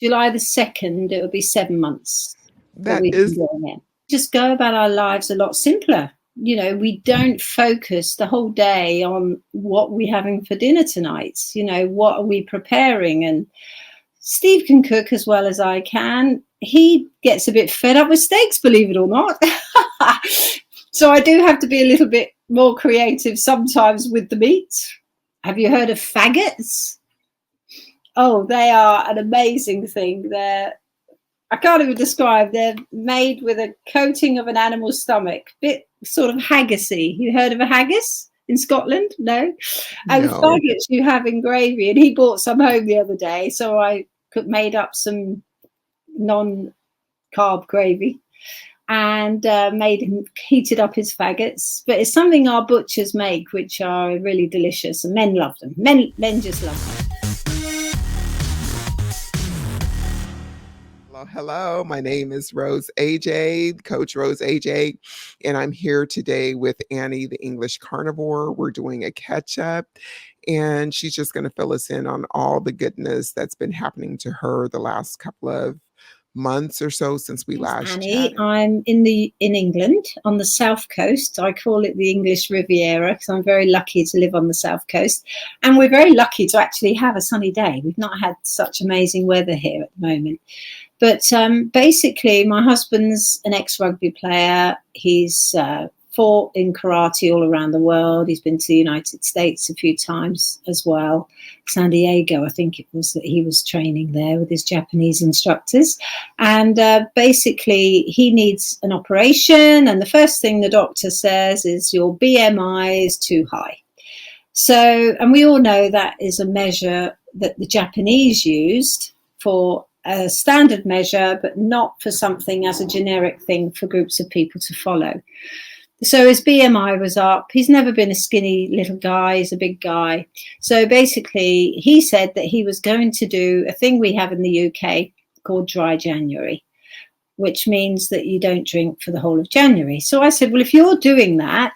July the 2nd, it will be 7 months that That we've is been doing it. Just go about our lives a lot simpler. You know, we don't focus the whole day on what we're having for dinner tonight. You know, what are we preparing? And Steve can cook as well as I can. He gets a bit fed up with steaks, believe it or not. So I do have to be a little bit more creative sometimes with the meat. Have you heard of faggots? Oh, they are an amazing thing. I can't even describe. They're made with a coating of an animal's stomach, bit sort of haggisy. You heard of a haggis in Scotland? No. And the no. faggots you have in gravy, and he brought some home the other day, so I made up some non-carb gravy and heated up his faggots. But it's something our butchers make, which are really delicious, and men love them. Men just love them. Hello, my name is Rose AJ, Coach Rose AJ, and I'm here today with Annie, the English carnivore. We're doing a catch up, and she's just going to fill us in on all the goodness that's been happening to her the last couple of months or so since we last Annie, chatted. I'm in England on the south coast. I call it the English Riviera because I'm very lucky to live on the south coast, and we're very lucky to actually have a sunny day. We've not had such amazing weather here at the moment. But basically, my husband's an ex-rugby player. He's fought in karate all around the world. He's been to the United States a few times as well. San Diego, I think it was, that he was training there with his Japanese instructors. And basically, he needs an operation. And the first thing the doctor says is your BMI is too high. So, and we all know that is a measure that the Japanese used for a standard measure, but not for something as a generic thing for groups of people to follow. So his BMI was up. He's never been a skinny little guy. He's a big guy. So basically, he said that he was going to do a thing we have in the UK called dry January, which means that you don't drink for the whole of January. So I said, well, if you're doing that,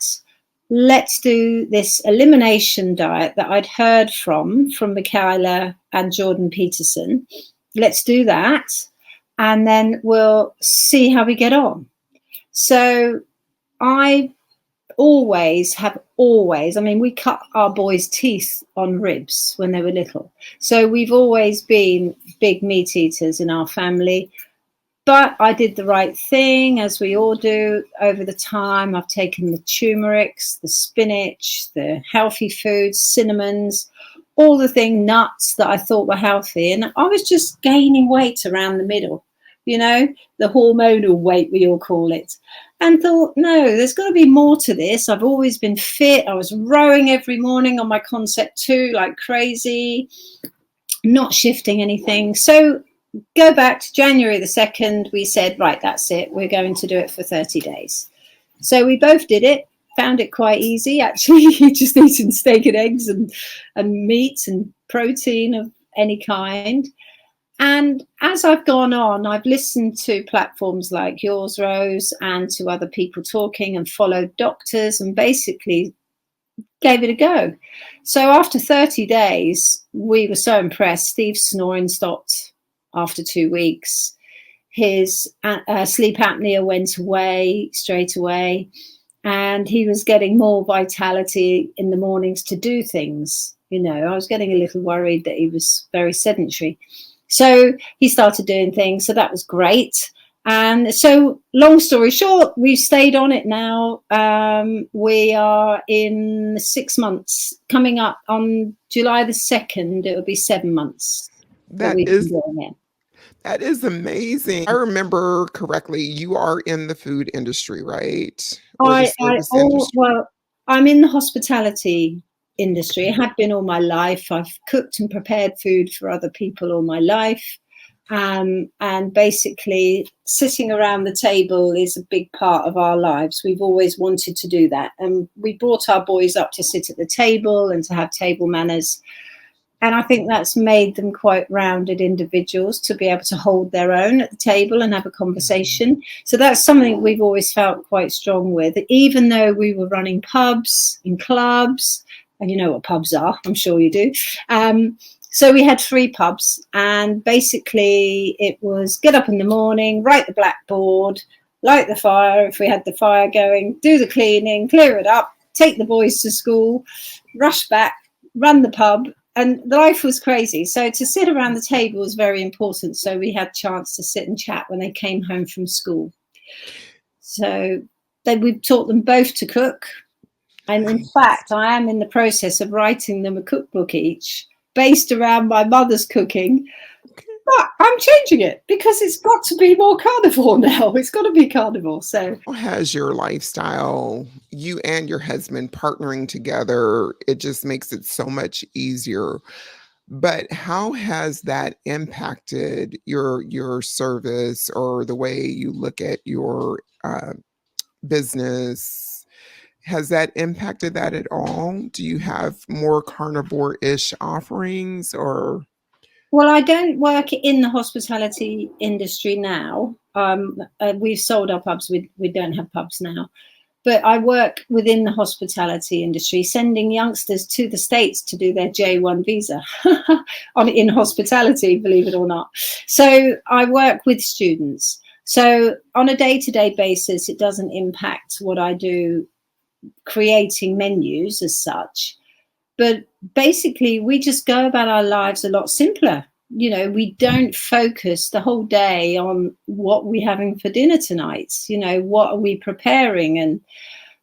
let's do this elimination diet that I'd heard from Michaela and Jordan Peterson. Let's do that, and then we'll see how we get on. So I we cut our boys' teeth on ribs when they were little. So we've always been big meat eaters in our family. But I did the right thing, as we all do over the time. I've taken the turmerics, the spinach, the healthy foods, cinnamons, all the nuts that I thought were healthy. And I was just gaining weight around the middle, you know, the hormonal weight, we all call it. And thought, no, there's got to be more to this. I've always been fit. I was rowing every morning on my Concept 2 like crazy, not shifting anything. So go back to January the 2nd. We said, right, that's it. We're going to do it for 30 days. So we both did it. Found it quite easy, actually. You just eating steak and eggs and meat and protein of any kind. And as I've gone on, I've listened to platforms like yours, Rose, and to other people talking, and followed doctors, and basically gave it a go. So after 30 days, we were so impressed. Steve's snoring stopped after 2 weeks. His sleep apnea went away straight away. And he was getting more vitality in the mornings to do things. You know, I was getting a little worried that he was very sedentary. So he started doing things. So that was great. And so long story short, we've stayed on it now. We are in 6 months. Coming up on July the 2nd, it will be 7 months that we've been doing it. That is amazing. I remember correctly, you are in the food industry, right? Well, I'm in the hospitality industry. I have been all my life. I've cooked and prepared food for other people all my life. And basically, sitting around the table is a big part of our lives. We've always wanted to do that. And we brought our boys up to sit at the table and to have table manners. And I think that's made them quite rounded individuals to be able to hold their own at the table and have a conversation. So that's something we've always felt quite strong with, even though we were running pubs and clubs, and you know what pubs are, I'm sure you do. So we had 3 pubs, and basically it was get up in the morning, write the blackboard, light the fire if we had the fire going, do the cleaning, clear it up, take the boys to school, rush back, run the pub, and life was crazy. So to sit around the table was very important. So we had a chance to sit and chat when they came home from school. So we taught them both to cook. And in fact, I am in the process of writing them a cookbook each based around my mother's cooking. But I'm changing it because it's got to be more carnivore now. It's got to be carnivore. So how has your lifestyle, you and your husband partnering together, it just makes it so much easier. But how has that impacted your service or the way you look at your business? Has that impacted that at all? Do you have more carnivore-ish offerings or? well, I don't work in the hospitality industry now. We've sold our pubs. We don't have pubs now. But I work within the hospitality industry, sending youngsters to the States to do their J1 visa in hospitality, believe it or not. So I work with students. So on a day-to-day basis, it doesn't impact what I do creating menus as such. But basically, we just go about our lives a lot simpler. You know, we don't focus the whole day on what we're having for dinner tonight. You know, what are we preparing? And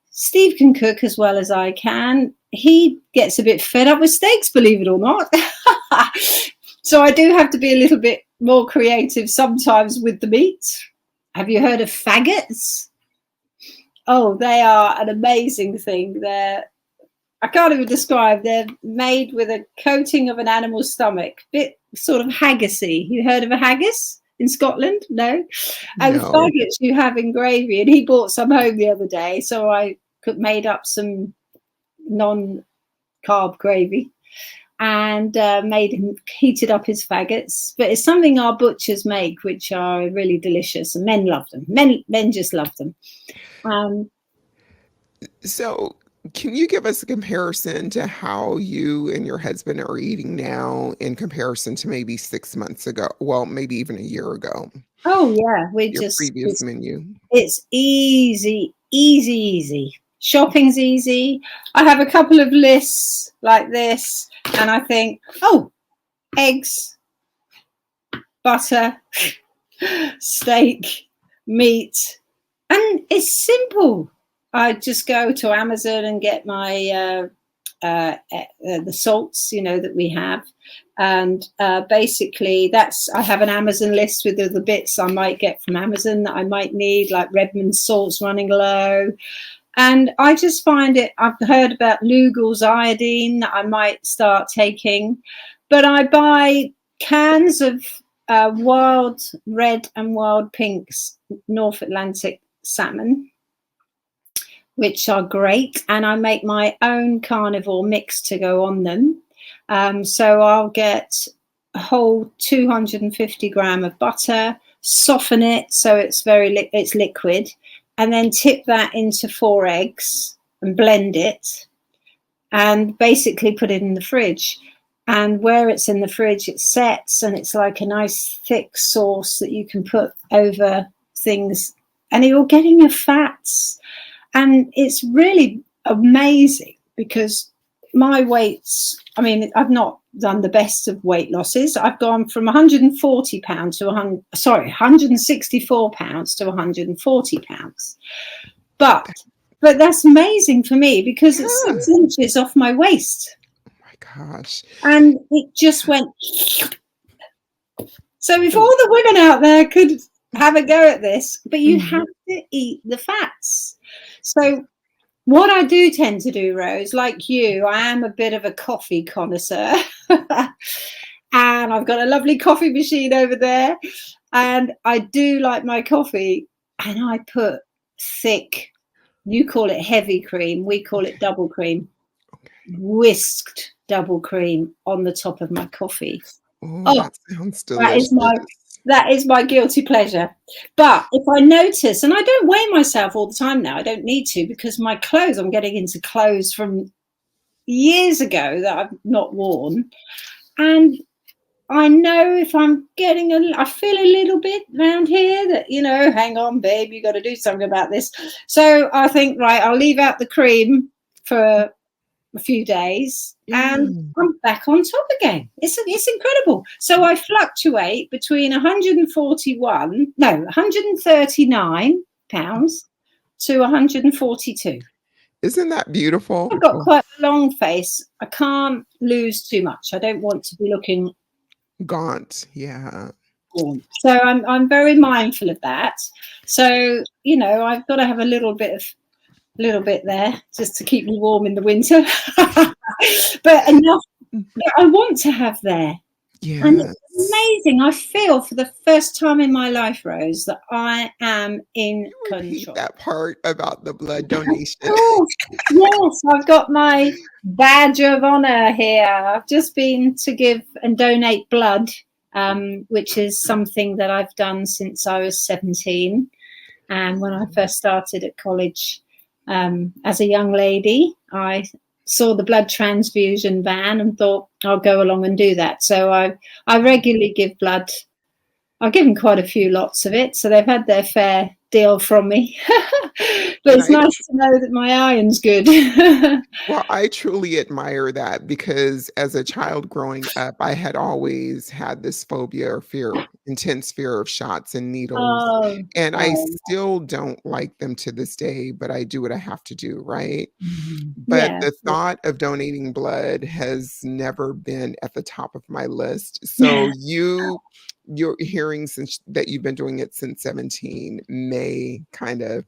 Steve can cook as well as I can. He gets a bit fed up with steaks, believe it or not. So I do have to be a little bit more creative sometimes with the meat. Have you heard of faggots? Oh, they are an amazing thing. I can't even describe. They're made with a coating of an animal's stomach, bit sort of haggisy. You heard of a haggis in Scotland? No. And the faggots you have in gravy. And he brought some home the other day, so I made up some non-carb gravy and made him heated up his faggots. But it's something our butchers make, which are really delicious, and men love them. Men just love them. So can you give us a comparison to how you and your husband are eating now in comparison to maybe 6 months ago? Well, maybe even a year ago. Oh, yeah. Your previous menu. It's easy. Shopping's easy. I have a couple of lists like this, and I think, oh, eggs, butter, steak, meat, and it's simple. I just go to Amazon and get my the salts, you know, that we have, and basically I have an Amazon list with the bits I might get from Amazon that I might need, like Redmond salts running low. And I just find it, I've heard about Lugol's iodine that I might start taking, but I buy cans of wild red and wild pinks North Atlantic salmon, which are great, and I make my own carnivore mix to go on them. So I'll get a whole 250 gram of butter, soften it so it's it's liquid, and then tip that into 4 eggs and blend it, and basically put it in the fridge. And where it's in the fridge, it sets, and it's like a nice thick sauce that you can put over things, and you're getting your fats. And it's really amazing because my weights, I mean, I've not done the best of weight losses. I've gone from 140 pounds to 164 pounds to 140 pounds. But that's amazing for me because it's 6 inches off my waist. Oh my gosh. And it just went. So if all the women out there could have a go at this, but you have to eat the fats. So what I do tend to do, Rose, like you, I am a bit of a coffee connoisseur. And I've got a lovely coffee machine over there. And I do like my coffee. And I put thick, you call it heavy cream, we call it double cream, whisked double cream on the top of my coffee. Oh, that sounds delicious. That is my guilty pleasure. But if I notice, and I don't weigh myself all the time now, I don't need to, because my clothes, I'm getting into clothes from years ago that I've not worn. And I know if I'm getting I feel a little bit around here that, hang on, babe, you got to do something about this. So I think, right, I'll leave out the cream for a few days and I'm back on top again. It's incredible. So I fluctuate between 139 pounds to 142. Isn't that beautiful? I've got quite a long face. I can't lose too much. I don't want to be looking gaunt. Yeah. So I'm very mindful of that. So, I've got to have a little bit there just to keep me warm in the winter. But enough that I want to have there. Yeah. And it's amazing. I feel for the first time in my life, Rose, that I am in control. That part about the blood donation. Yes, I've got my badge of honor here. I've just been to give and donate blood, which is something that I've done since I was 17. And when I first started at college as a young lady, I saw the blood transfusion van and thought I'll go along and do that. So I regularly give blood. I've given quite a few lots of it, so they've had their fair deal from me. But it's nice to know that my iron's good. Well, I truly admire that because as a child growing up, I had always had this phobia or intense fear of shots and needles. And I still don't like them to this day, but I do what I have to do, right? But the thought of donating blood has never been at the top of my list. So you're hearing that you've been doing it since 17 may kind of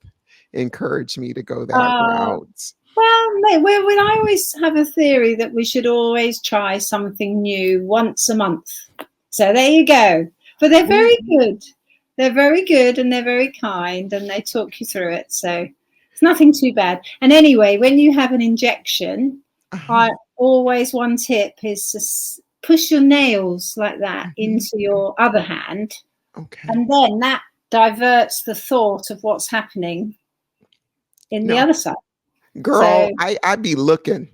encourage me to go that route. Well, I always have a theory that we should always try something new once a month. So there you go. But they're very good. They're very good and they're very kind and they talk you through it. So it's nothing too bad. And anyway, when you have an injection, one tip is to push your nails like that into your other hand. Okay. And then that diverts the thought of what's happening in the other side. Girl, I'd be looking.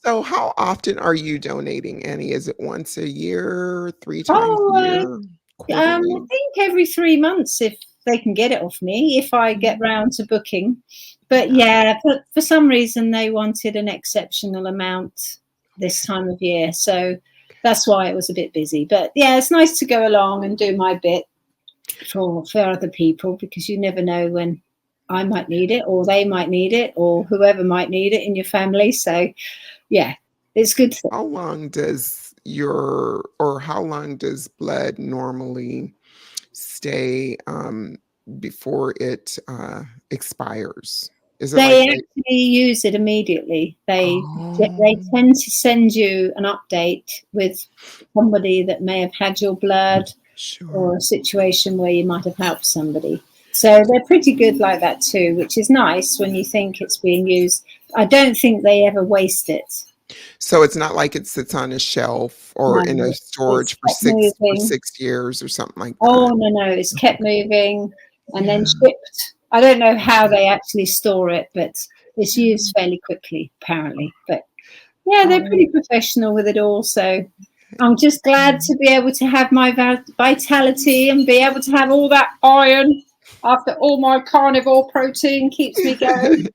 So how often are you donating, Annie? Is it once a year, 3 times a year? I think every 3 months if they can get it off me, if I get round to booking. But for some reason they wanted an exceptional amount this time of year. So that's why it was a bit busy. But it's nice to go along and do my bit for other people because you never know when I might need it or they might need it or whoever might need it in your family. So it's good. How long does blood normally stay before it expires? They actually use it immediately. They tend to send you an update with somebody that may have had your blood or a situation where you might have helped somebody. So they're pretty good like that too, which is nice when you think it's being used. I don't think they ever waste it. So it's not like it sits on a shelf or in a storage for 6 years or something like that. Oh, no. It's kept moving and then shipped. I don't know how they actually store it, but it's used fairly quickly, apparently. But they're pretty professional with it all. So I'm just glad to be able to have my vitality and be able to have all that iron after all my carnivore protein keeps me going.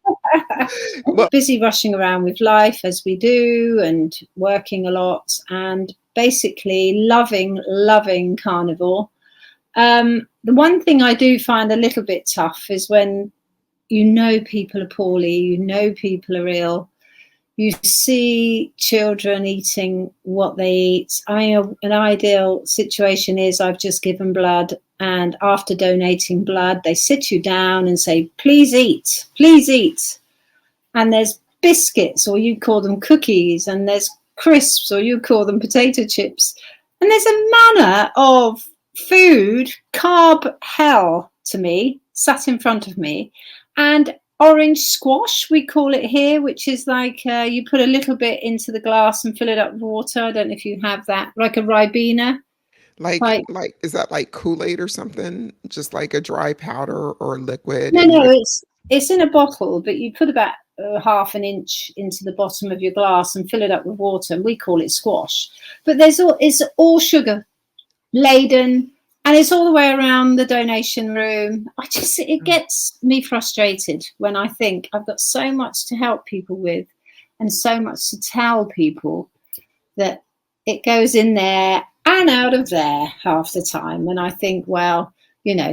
Busy rushing around with life as we do and working a lot and basically loving carnivore. The one thing I do find a little bit tough is when people are poorly, people are ill. You see children eating what they eat. An ideal situation is I've just given blood and after donating blood, they sit you down and say, please eat, please eat. And there's biscuits or you call them cookies and there's crisps or you call them potato chips. And there's a manner of food, carb hell to me, sat in front of me. And orange squash, we call it here, which is like you put a little bit into the glass and fill it up with water. I don't know if you have that, like a Ribena. Like is that like Kool-Aid or something? Just like a dry powder or liquid? No, it's in a bottle, but you put about half an inch into the bottom of your glass and fill it up with water, and we call it squash. But it's all sugar laden, and it's all the way around the donation room. It gets me frustrated when I think I've got so much to help people with and so much to tell people, that it goes in there and out of there half the time. And I think, well,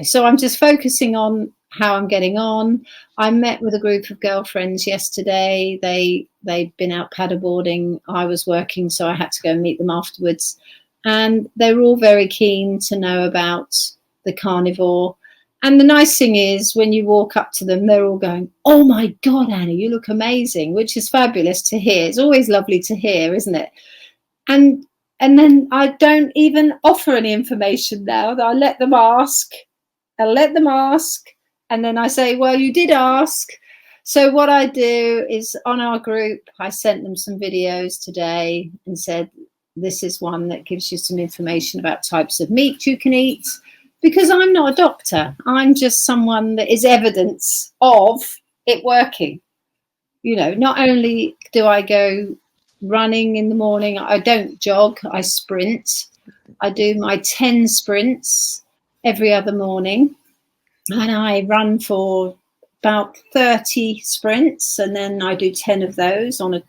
so I'm just focusing on how I'm getting on. I met with a group of girlfriends yesterday. They'd been out paddleboarding. I was working, so I had to go and meet them afterwards. And they were all very keen to know about the carnivore. And the nice thing is, when you walk up to them, they're all going, "Oh my God, Annie, you look amazing," which is fabulous to hear. It's always lovely to hear, isn't it? And then I don't even offer any information now. I let them ask. And then I say, well, you did ask. So what I do is, on our group, I sent them some videos today and said, this is one that gives you some information about types of meat you can eat, because I'm not a doctor. I'm just someone that is evidence of it working. Not only do I go running in the morning, I don't jog, I sprint. I do my 10 sprints every other morning, and I run for about 30 sprints, and then I do 10 of those on a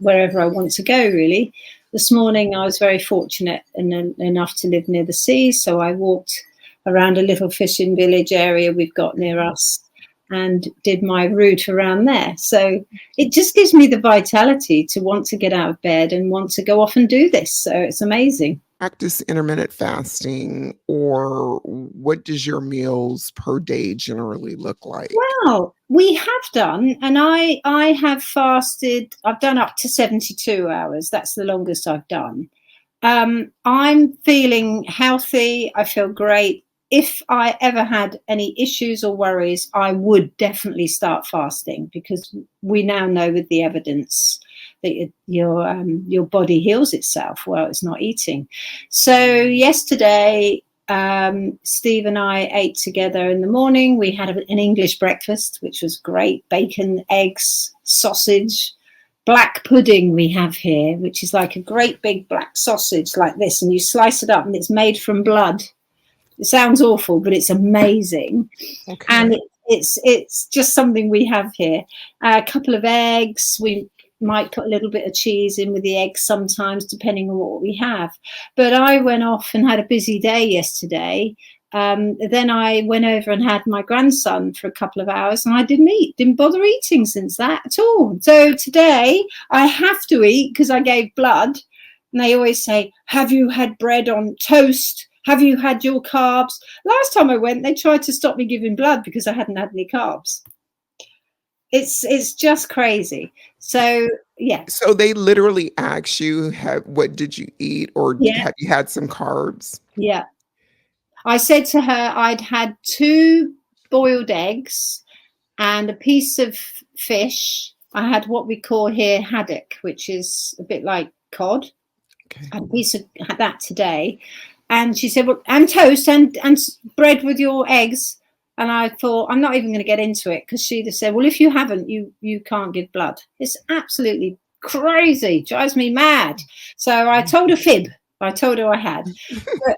wherever I want to go, really. This morning I was very fortunate enough to live near the sea, so I walked around a little fishing village area we've got near us and did my route around there. So it just gives me the vitality to want to get out of bed and want to go off and do this. So it's amazing. Practice intermittent fasting, or what does your meals per day generally look like? Well, we have done, and I have fasted. I've done up to 72 hours. That's the longest I've done. I'm feeling healthy. I feel great. If I ever had any issues or worries, I would definitely start fasting, because we now know with the evidence that your body heals itself while it's not eating. So yesterday, Steve and I ate together in the morning. We had an English breakfast, which was great. Bacon, eggs, sausage, black pudding we have here, which is like a great big black sausage like this, and you slice it up, and it's made from blood. It sounds awful, but it's amazing. Okay. And it's just something we have here. A couple of eggs. We might put a little bit of cheese in with the eggs sometimes, depending on what we have. But I went off and had a busy day yesterday. Then I went over and had my grandson for a couple of hours, and I didn't bother eating since that at all. So today I have to eat because I gave blood. And they always say, have you had bread on toast? Have you had your carbs? Last time I went, they tried to stop me giving blood because I hadn't had any carbs. It's just crazy. So, yeah. So they literally ask you, what did you eat, or have you had some carbs? Yeah. I said to her I'd had 2 boiled eggs and a piece of fish. I had what we call here haddock, which is a bit like cod. Okay. I had a piece of that today. And she said, well, and toast and bread with your eggs. And I thought, I'm not even going to get into it, because she just said, well, if you haven't, you can't give blood. It's absolutely crazy. Drives me mad. So I told a fib. I told her I had.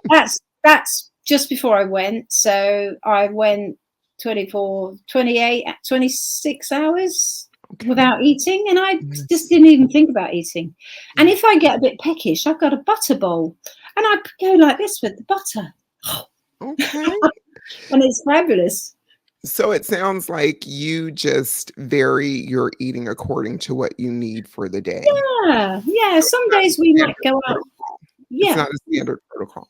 But that's just before I went. So I went 24, 28, 26 hours without eating. And I just didn't even think about eating. And if I get a bit peckish, I've got a butter bowl. And I go like this with the butter. Okay. And it's fabulous. So it sounds like you just vary your eating according to what you need for the day. Yeah. Yeah. Some days we might go out. Yeah. It's not a standard protocol.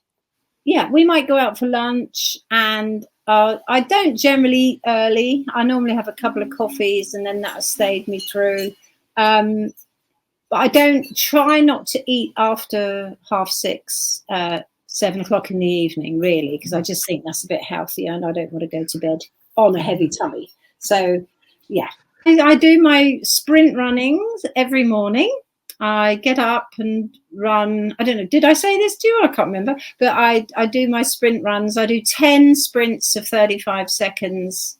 Yeah. We might go out for lunch, and I don't generally eat early. I normally have a couple of coffees, and then that has stayed me through. But I don't try not to eat after 6:30, 7 o'clock in the evening, really, because I just think that's a bit healthier, and I don't want to go to bed on a heavy tummy. So, yeah. I do my sprint runnings every morning. I get up and run. I don't know, did I say this to you? I can't remember. But I do my sprint runs. I do 10 sprints of 35 seconds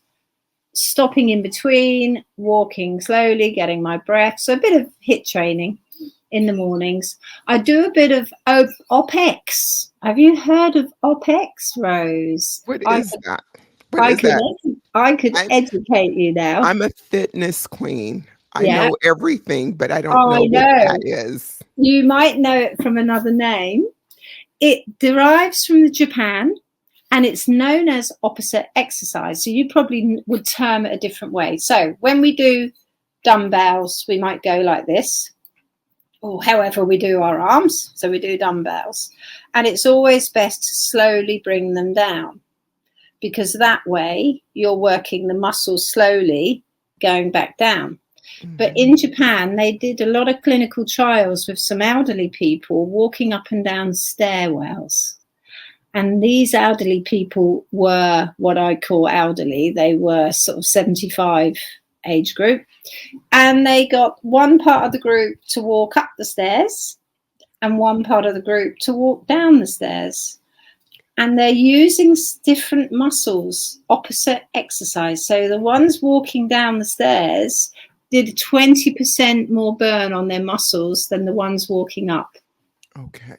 stopping in between, walking slowly, getting my breath. So a bit of HIIT training in the mornings. I do a bit of OPEX. Have you heard of OPEX, Rose? What is that? What I is could that? I could I'm educate you now. I'm a fitness queen. I Yeah. know everything, but I don't Oh, I know what that know. is. You might know it from another name. It derives from the Japan, and it's known as opposite exercise. So you probably would term it a different way. So when we do dumbbells, we might go like this, or however we do our arms. So we do dumbbells, and it's always best to slowly bring them down, because that way you're working the muscles slowly going back down. But in Japan, they did a lot of clinical trials with some elderly people walking up and down stairwells. And these elderly people were what I call elderly. They were sort of 75 age group. And they got one part of the group to walk up the stairs and one part of the group to walk down the stairs. And they're using different muscles, opposite exercise. So the ones walking down the stairs did 20% more burn on their muscles than the ones walking up. Okay.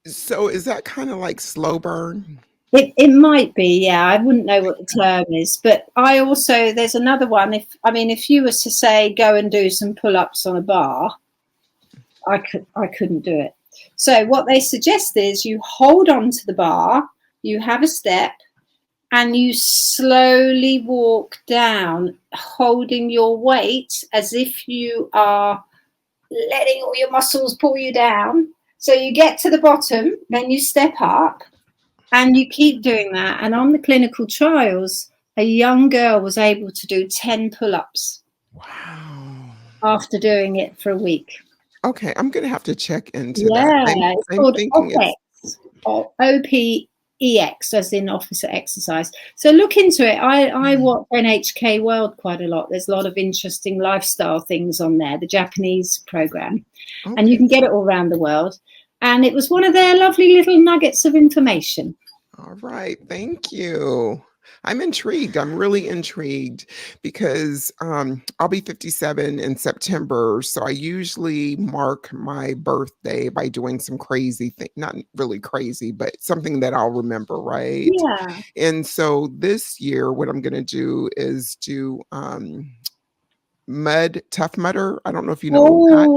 So is that kind of like slow burn? It might be, yeah. I wouldn't know what the term is, but I also, there's another one. If you were to say go and do some pull-ups on a bar, I couldn't do it. So what they suggest is you hold on to the bar, you have a step, and you slowly walk down, holding your weight as if you are letting all your muscles pull you down. So you get to the bottom, then you step up, and you keep doing that. And on the clinical trials, a young girl was able to do 10 pull-ups. Wow. After doing it for a week. Okay, I'm going to have to check into that. Yeah, I'm it's called thinking OPEX, it's or OPEX, as in officer exercise. So look into it. I watch NHK World quite a lot. There's a lot of interesting lifestyle things on there, the Japanese program. And you can get it all around the world. And it was one of their lovely little nuggets of information. All right, thank you. I'm intrigued. I'm really intrigued because I'll be 57 in September. So I usually mark my birthday by doing some crazy thing, not really crazy, but something that I'll remember, right? Yeah. And so this year, what I'm going to do is do Tough Mudder. I don't know if you know that.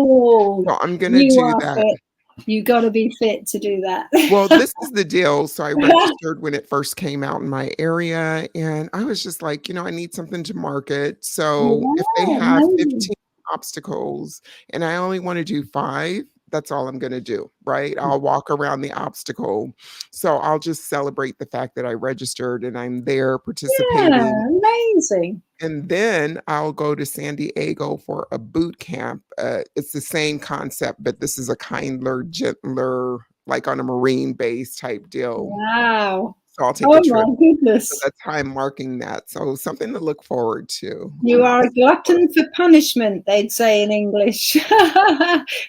So I'm going to You do are that. fit. You got to be fit to do that. Well, this is the deal. So I registered when it first came out in my area, and I was just like, I need something to market. So if they have 15 obstacles and I only want to do 5, that's all I'm going to do, right? I'll walk around the obstacle. So I'll just celebrate the fact that I registered and I'm there participating. Yeah, amazing. And then I'll go to San Diego for a boot camp. It's the same concept, but this is a kinder, gentler, like on a marine base type deal. Wow. So I'll take a trip. My goodness. So that's how I'm marking that. So something to look forward to. You are a glutton for punishment, they'd say in English.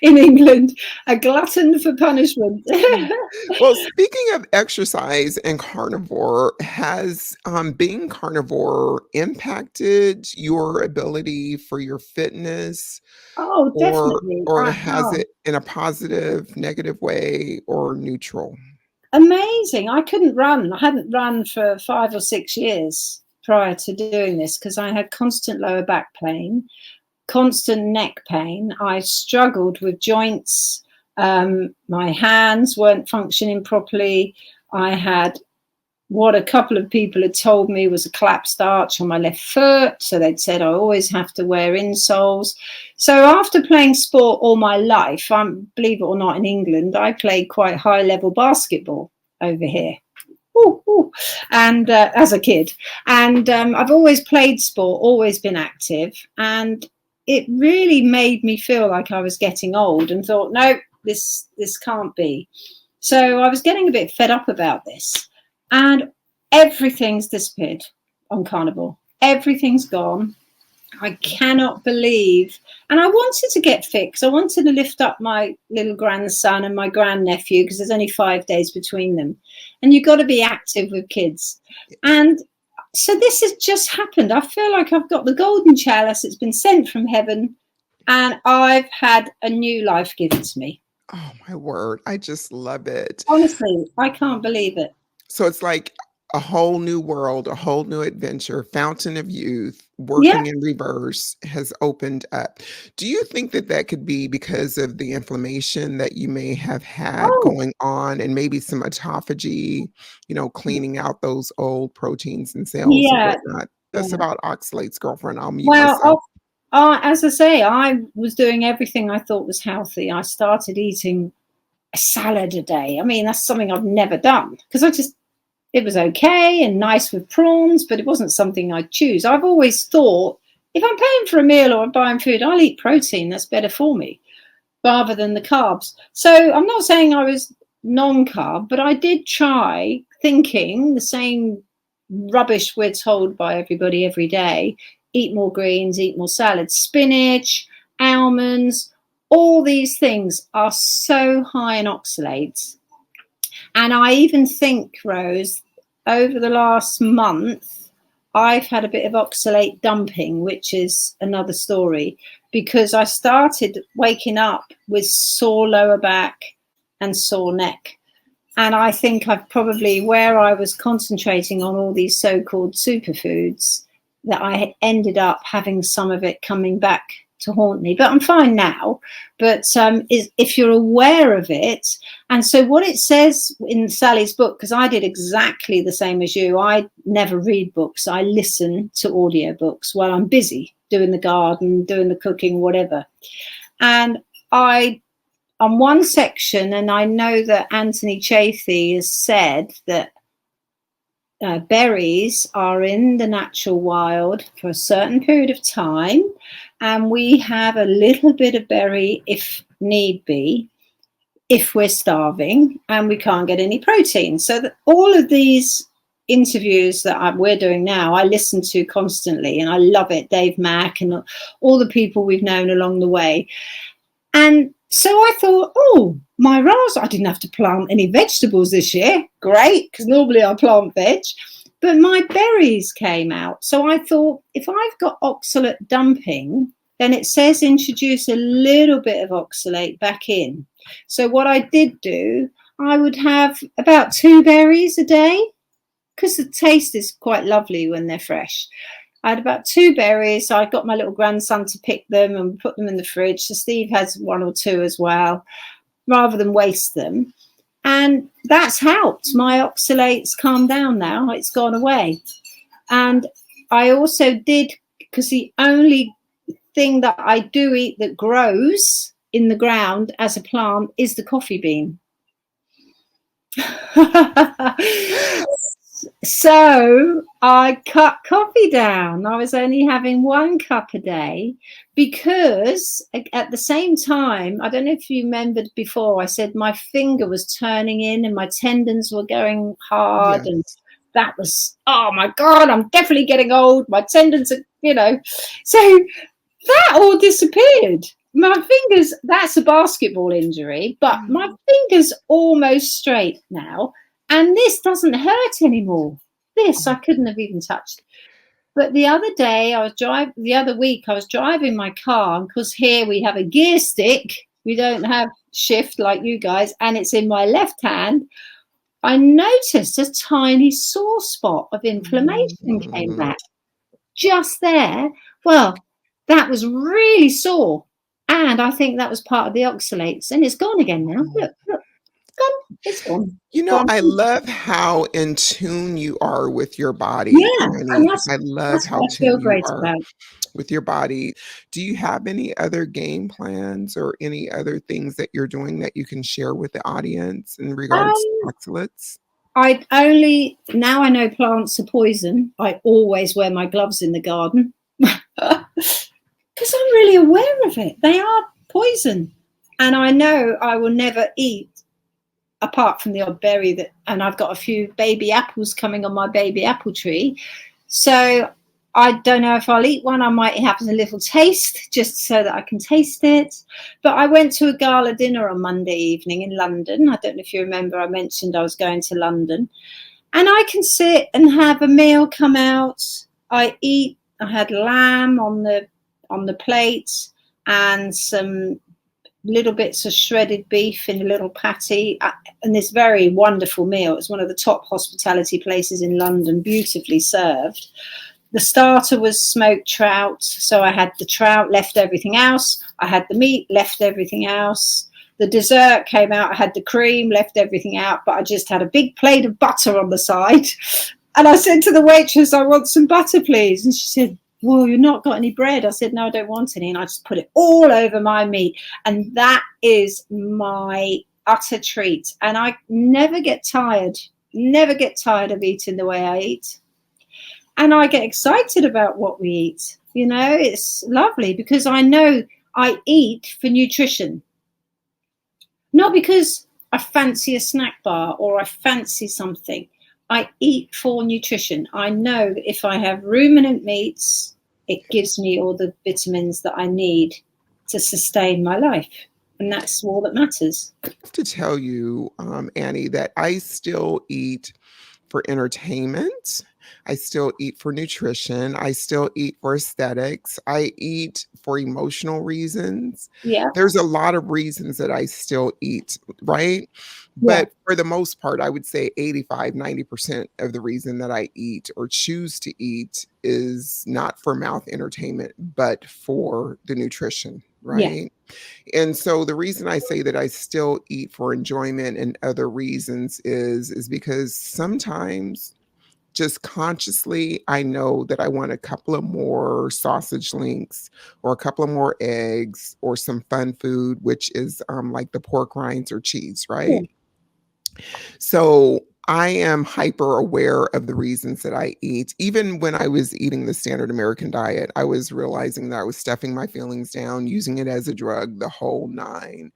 In England, a glutton for punishment. Well, speaking of exercise and carnivore, has being carnivore impacted your ability for your fitness? Oh, definitely. Or has it in a positive, negative way, or neutral? Amazing. I couldn't run. I hadn't run for 5 or 6 years prior to doing this because I had constant lower back pain, constant neck pain. I struggled with joints. My hands weren't functioning properly. I had what a couple of people had told me was a collapsed arch on my left foot. So they'd said I always have to wear insoles. So after playing sport all my life, believe it or not, in England, I played quite high level basketball over here. And as a kid. And I've always played sport, always been active. And it really made me feel like I was getting old and thought, no, this can't be. So I was getting a bit fed up about this. And everything's disappeared on Carnivore. Everything's gone. I cannot believe. And I wanted to get fit because I wanted to lift up my little grandson and my grandnephew because there's only 5 days between them. And you've got to be active with kids. And so this has just happened. I feel like I've got the golden chalice. It's been sent from heaven, and I've had a new life given to me. Oh, my word. I just love it. Honestly, I can't believe it. So it's like a whole new world, a whole new adventure, fountain of youth, Yeah. working in reverse has opened up. Do you think that that could be because of the inflammation that you may have had Oh, going on and maybe some autophagy, cleaning out those old proteins and cells or yeah. whatnot? That's Yeah. about oxalates, girlfriend. I'll mute myself. Well, as I say, I was doing everything I thought was healthy. I started eating a salad a day. I mean, that's something I've never done because it was okay and nice with prawns, but it wasn't something I'd choose. I've always thought if I'm paying for a meal or I'm buying food, I'll eat protein. That's better for me rather than the carbs. So I'm not saying I was non-carb, but I did try thinking the same rubbish we're told by everybody every day. Eat more greens, eat more salads, spinach, almonds, all these things are so high in oxalates. And I even think, Rose, over the last month, I've had a bit of oxalate dumping, which is another story, because I started waking up with sore lower back and sore neck. And I think I've probably, where I was concentrating on all these so-called superfoods, that I ended up having some of it coming back to haunt me. But I'm fine now. But if you're aware of it, and so what it says in Sally's book, because I did exactly the same as you, I never read books. I listen to audiobooks while I'm busy doing the garden, doing the cooking, whatever. And on one section, and I know that Anthony Chaffee has said that berries are in the natural wild for a certain period of time, and we have a little bit of berry if need be, if we're starving and we can't get any protein. So that all of these interviews that we're doing now, I listen to constantly, and I love it. Dave Mack and all the people we've known along the way. And so I thought, oh, my raspberries, I didn't have to plant any vegetables this year. Great, because normally I plant veg. But my berries came out. So I thought, if I've got oxalate dumping, then it says introduce a little bit of oxalate back in. So what I did do, I would have about 2 berries a day, because the taste is quite lovely when they're fresh. I had about 2 berries. So I got my little grandson to pick them and put them in the fridge. So Steve has 1 or 2 as well, rather than waste them. And that's helped. My oxalates calm down now. It's gone away. And I also did, because the only thing that I do eat that grows in the ground as a plant is the coffee bean. So I cut coffee down. I was only having 1 cup a day because at the same time, I don't know if you remembered before, I said my finger was turning in and my tendons were going hard. Yes. And that was, oh my God, I'm definitely getting old. My tendons are, so that all disappeared. My fingers, that's a basketball injury, but my finger's almost straight now. And this doesn't hurt anymore. This I couldn't have even touched. But the other day, the other week, I was driving my car, and because here we have a gear stick, we don't have shift like you guys, and it's in my left hand. I noticed a tiny sore spot of inflammation came back just there. Well, that was really sore. And I think that was part of the oxalates. And it's gone again now. Look. Gone. It's gone. I love how in tune you are with your body. Yeah, Annie. I love how tuned you are about with your body. Do you have any other game plans or any other things that you're doing that you can share with the audience in regards to oxalates? Now I know plants are poison. I always wear my gloves in the garden because I'm really aware of it. They are poison. And I know I will never eat, apart from the odd berry, and I've got a few baby apples coming on my baby apple tree. So I don't know if I'll eat one. I might have a little taste just so that I can taste it. But I went to a gala dinner on Monday evening in London. I don't know if you remember, I mentioned I was going to London. And I can sit and have a meal come out. I eat. I had lamb on the plate and some little bits of shredded beef in a little patty, and this very wonderful meal. It's one of the top hospitality places in London, beautifully served. The starter was smoked trout, so I had the trout, left everything else. I had the meat, left everything else. The dessert came out, I had the cream, left everything out, but I just had a big plate of butter on the side. And I said to the waitress, I want some butter, please. And she said, well, you've not got any bread. I said, no, I don't want any. And I just put it all over my meat. And that is my utter treat. And I never get tired of eating the way I eat. And I get excited about what we eat. You know, it's lovely because I know I eat for nutrition. Not because I fancy a snack bar or I fancy something. I eat for nutrition. I know that if I have ruminant meats, it gives me all the vitamins that I need to sustain my life. And that's all that matters. I have to tell you, Annie, that I still eat for entertainment. I still eat for nutrition. I still eat for aesthetics. I eat for emotional reasons. Yeah. There's a lot of reasons that I still eat, right? Yeah. But for the most part, I would say 85, 90% of the reason that I eat or choose to eat is not for mouth entertainment, but for the nutrition, right? Yeah. And so the reason I say that I still eat for enjoyment and other reasons is because sometimes just consciously, I know that I want a couple of more sausage links or a couple of more eggs or some fun food, which is like the pork rinds or cheese, right? Yeah. So I am hyper aware of the reasons that I eat. Even when I was eating the standard American diet, I was realizing that I was stuffing my feelings down, using it as a drug, the whole nine.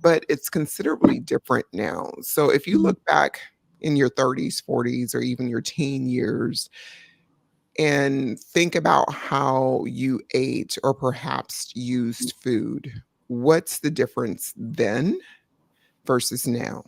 But it's considerably different now. So if you look back in your 30s, 40s, or even your teen years, and think about how you ate or perhaps used food, what's the difference then versus now?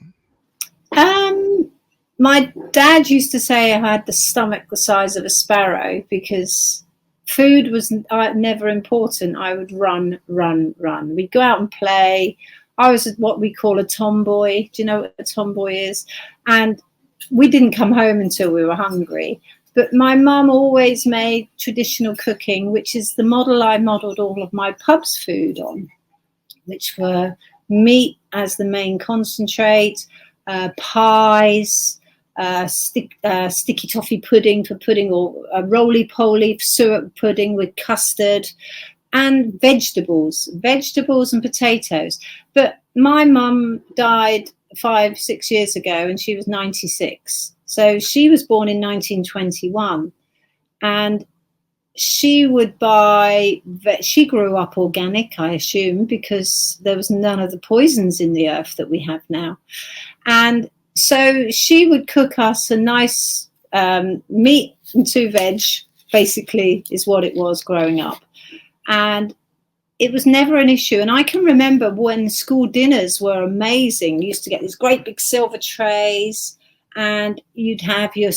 My dad used to say I had the stomach the size of a sparrow because food was never important. I would run. We'd go out and play. I was what we call a tomboy. Do you know what a tomboy is? And we didn't come home until we were hungry. But my mum always made traditional cooking, which is the model I modelled all of my pub's food on, which were meat as the main concentrate, pies, sticky toffee pudding for pudding, or roly-poly syrup pudding with custard, and vegetables and potatoes. But my mum died 5-6 years ago and she was 96. So she was born in 1921 and she would buy, she grew up organic, I assume, because there was none of the poisons in the earth that we have now. And so she would cook us a nice meat and 2 veg, basically, is what it was growing up. And it was never an issue. And I can remember when school dinners were amazing. You used to get these great big silver trays and you'd have your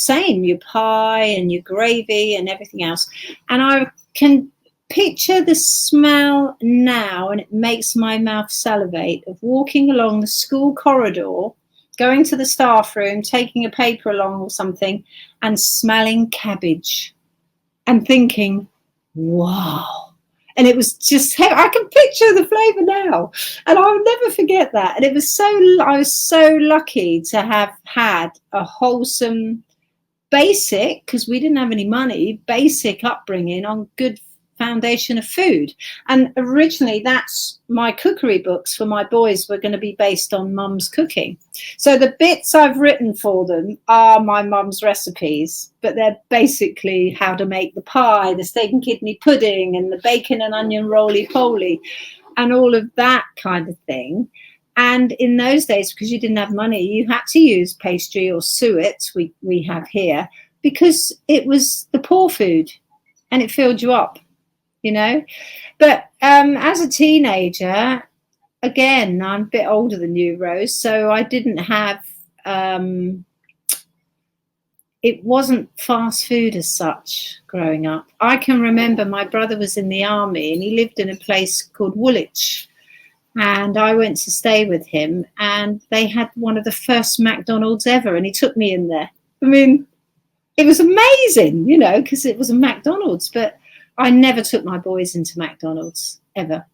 pie and your gravy and everything else. And I can picture the smell now, and it makes my mouth salivate, of walking along the school corridor, going to the staff room, taking a paper along or something, and smelling cabbage and thinking, wow. And it was just, I can picture the flavour now. And I'll never forget that. And I was so lucky to have had a wholesome, basic, because we didn't have any money, basic upbringing on good foundation of food. And originally that's my cookery books for my boys were going to be based on mum's cooking. So the bits I've written for them are my mum's recipes, but they're basically how to make the pie, the steak and kidney pudding, and the bacon and onion roly-poly, and all of that kind of thing. And in those days, because you didn't have money, you had to use pastry or suet, we have here, because it was the poor food and it filled you up. You know, but as a teenager, again, I'm a bit older than you, Rose, so I didn't have it wasn't fast food as such growing up. I can remember my brother was in the army and he lived in a place called Woolwich. And I went to stay with him and they had one of the first McDonald's ever. And he took me in there. I mean, it was amazing, you know, because it was a McDonald's. But I never took my boys into McDonald's ever.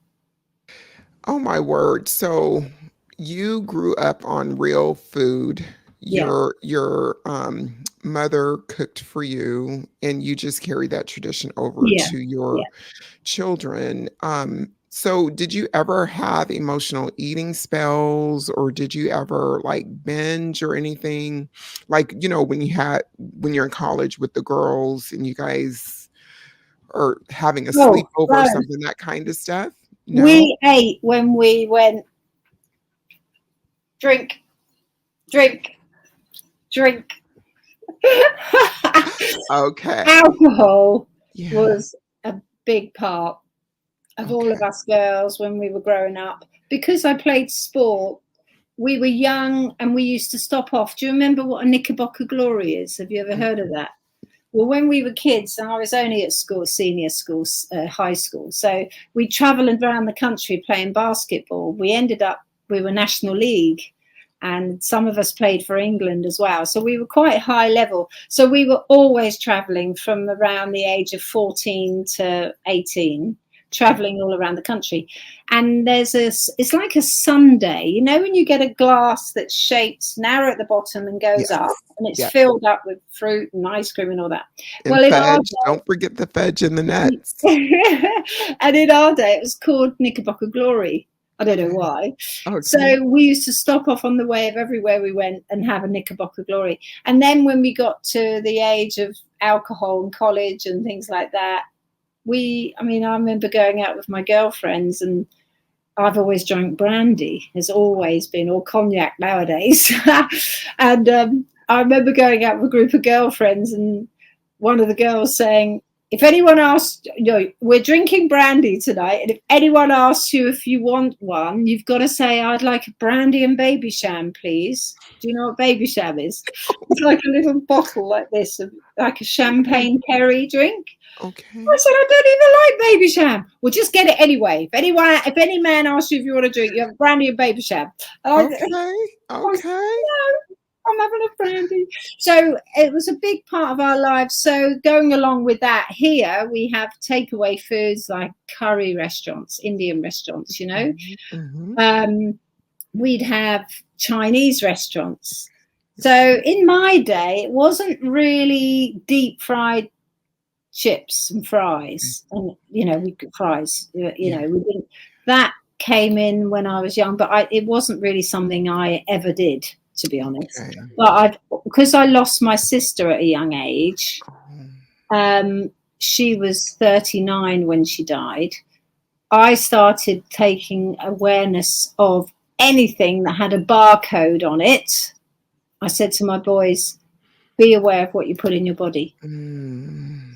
Oh my word. So you grew up on real food. Yeah. Your mother cooked for you and you just carried that tradition over Yeah. to your Yeah. children. So did you ever have emotional eating spells or did you ever like binge or anything? Like, you know, when you're in college with the girls and you guys are having a Oh, sleepover or no. something, that kind of stuff? No? We ate when we went drink. Okay. Alcohol Yeah. was a big part of all of us girls when we were growing up. Because I played sport, we were young and we used to stop off. Do you remember what a Knickerbocker Glory is? Have you ever heard of that? Well, when we were kids, and I was only at school, senior school, high school, so we travelled around the country playing basketball. We were National League, and some of us played for England as well. So we were quite high level. So we were always travelling from around the age of 14 to 18, travelling all around the country. And it's like a sundae, you know, when you get a glass that's shaped narrow at the bottom and goes up, and it's filled up with fruit and ice cream and all that. And well, fudge, don't forget the fudge and the nuts. And in our day, it was called Knickerbocker Glory. I don't know why. Okay. So we used to stop off on the way of everywhere we went and have a Knickerbocker Glory. And then when we got to the age of alcohol and college and things like that, I remember going out with my girlfriends, and I've always drunk brandy, has always been, or cognac nowadays. And I remember going out with a group of girlfriends and one of the girls saying, if anyone asks, we're drinking brandy tonight, and if anyone asks you if you want one, you've got to say, I'd like a brandy and baby sham, please. Do you know what baby sham is? It's like a little bottle like this, like a champagne perry drink. Okay. I said, I don't even like baby sham. Well, just get it anyway. If any man asks you if you want a drink, you have brandy and baby sham. Okay. I'm having a brandy. So it was a big part of our lives. So going along with that, here we have takeaway foods like curry restaurants, Indian restaurants, you know. Mm-hmm. We'd have Chinese restaurants. So in my day, it wasn't really deep fried chips and fries, and we didn't. That came in when I was young, but it wasn't really something I ever did, to be honest. Okay. But because I lost my sister at a young age, she was 39 when she died. I started taking awareness of anything that had a barcode on it. I said to my boys, be aware of what you put in your body.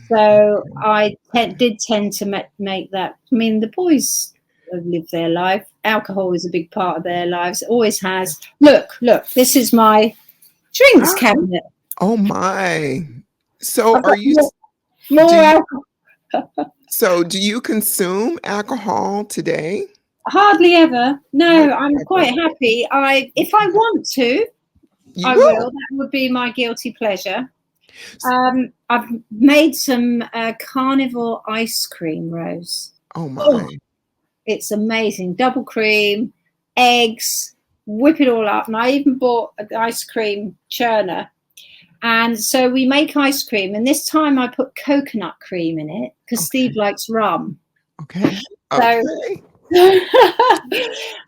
So I did tend to make that. I mean, the boys have lived their life. Alcohol is a big part of their lives. It always has. Look, this is my drinks cabinet. Oh my. So are you more alcohol? So do you consume alcohol today? Hardly ever. No, I'm quite happy. If I want to, I will. That would be my guilty pleasure. I've made some carnivore ice cream, Rose. Oh my. It's amazing. Double cream, eggs, whip it all up. And I even bought an ice cream churner. And so we make ice cream. And this time I put coconut cream in it because Steve likes rum. Okay. So, and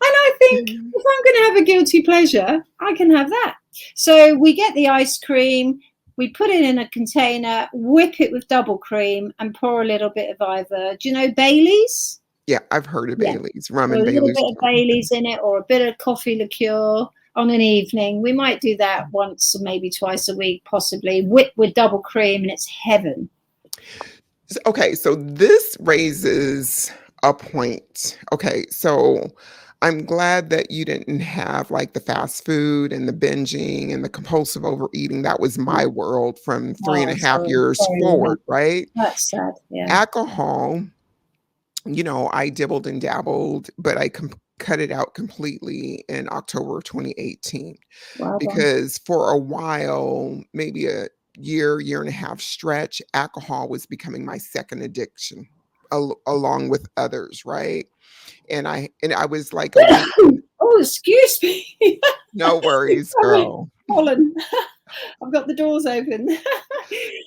I think if I'm going to have a guilty pleasure, I can have that. So we get the ice cream, we put it in a container, whip it with double cream, and pour a little bit of either. Do you know Bailey's? Yeah, I've heard of Bailey's, rum and Bailey's. A little bit of Bailey's in it, or a bit of coffee liqueur on an evening. We might do that once or maybe twice a week, possibly. Whip with double cream, and it's heaven. Okay, so this raises a point. Okay, so I'm glad that you didn't have like the fast food and the binging and the compulsive overeating. That was my world from three and Oh, a half sorry, years sorry, yeah. forward, right? That's sad. Yeah. Alcohol, I dibbled and dabbled, but I cut it out completely in October of 2018 Well done. because for a while, maybe a year and a half stretch, alcohol was becoming my second addiction along with others, right? And I was like a week in, Oh, excuse me. no worries, Sorry, girl. Colin. I've got the doors open.